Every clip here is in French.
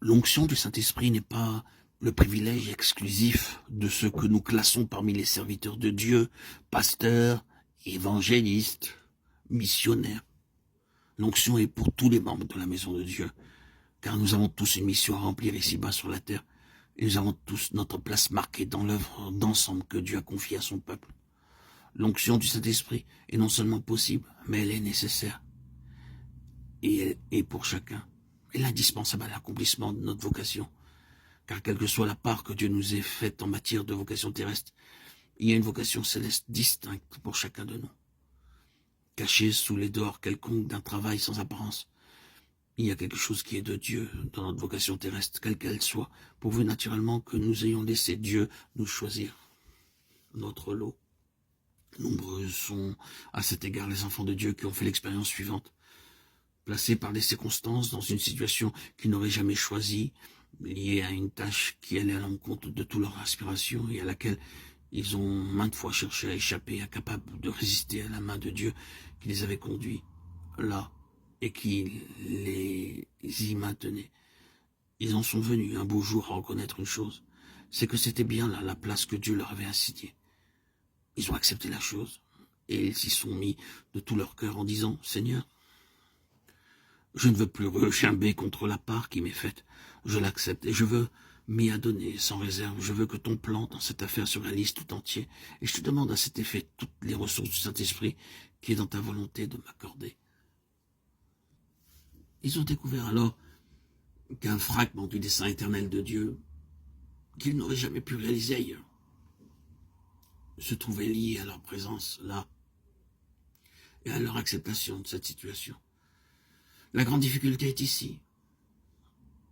L'onction du Saint-Esprit n'est pas le privilège exclusif de ceux que nous classons parmi les serviteurs de Dieu, pasteurs, évangélistes, missionnaires. L'onction est pour tous les membres de la maison de Dieu, car nous avons tous une mission à remplir ici-bas sur la terre, et nous avons tous notre place marquée dans l'œuvre d'ensemble que Dieu a confiée à son peuple. L'onction du Saint-Esprit est non seulement possible, mais elle est nécessaire, et elle est pour chacun. Elle est indispensable à l'accomplissement de notre vocation, car quelle que soit la part que Dieu nous ait faite en matière de vocation terrestre, il y a une vocation céleste distincte pour chacun de nous. Cachée sous les dehors quelconques d'un travail sans apparence, il y a quelque chose qui est de Dieu dans notre vocation terrestre, quelle qu'elle soit, pourvu naturellement que nous ayons laissé Dieu nous choisir notre lot. Nombreux sont à cet égard les enfants de Dieu qui ont fait l'expérience suivante. Placés par des circonstances dans une situation qu'ils n'auraient jamais choisie, liée à une tâche qui allait à l'encontre de toute leur aspiration et à laquelle ils ont maintes fois cherché à échapper, incapables de résister à la main de Dieu qui les avait conduits là et qui les y maintenait. Ils en sont venus un beau jour à reconnaître une chose, c'est que c'était bien là la place que Dieu leur avait assignée. Ils ont accepté la chose et ils s'y sont mis de tout leur cœur en disant « Seigneur, je ne veux plus rechimber contre la part qui m'est faite. Je l'accepte et je veux m'y adonner sans réserve. Je veux que ton plan dans cette affaire se réalise tout entier. Et je te demande à cet effet toutes les ressources du Saint-Esprit qui est dans ta volonté de m'accorder. » Ils ont découvert alors qu'un fragment du dessein éternel de Dieu, qu'ils n'auraient jamais pu réaliser ailleurs, se trouvait lié à leur présence là et à leur acceptation de cette situation. La grande difficulté est ici.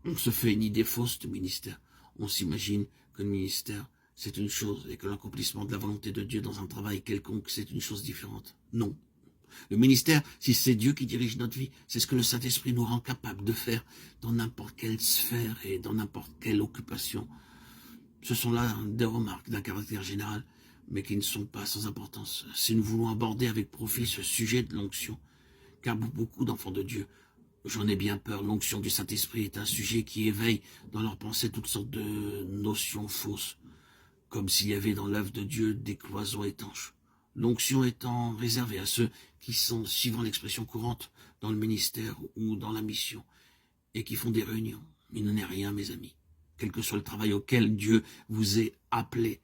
On se fait une idée fausse du ministère. On s'imagine que le ministère, c'est une chose et que l'accomplissement de la volonté de Dieu dans un travail quelconque, c'est une chose différente. Non. Le ministère, si c'est Dieu qui dirige notre vie, c'est ce que le Saint-Esprit nous rend capable de faire dans n'importe quelle sphère et dans n'importe quelle occupation. Ce sont là des remarques d'un caractère général, mais qui ne sont pas sans importance. Si nous voulons aborder avec profit ce sujet de l'onction, car beaucoup d'enfants de Dieu, j'en ai bien peur, l'onction du Saint-Esprit est un sujet qui éveille dans leur pensée toutes sortes de notions fausses, comme s'il y avait dans l'œuvre de Dieu des cloisons étanches. L'onction étant réservée à ceux qui sont, suivant l'expression courante, dans le ministère ou dans la mission, et qui font des réunions. Il n'en est rien, mes amis. Quel que soit le travail auquel Dieu vous ait appelé,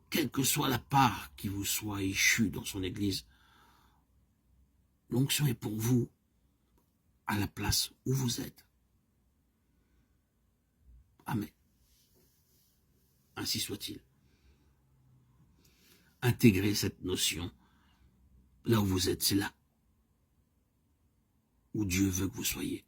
quelle que soit la part qui vous soit échue dans son Église, l'onction est pour vous à la place où vous êtes. Amen. Ainsi soit-il. Intégrez cette notion là où vous êtes, c'est là où Dieu veut que vous soyez.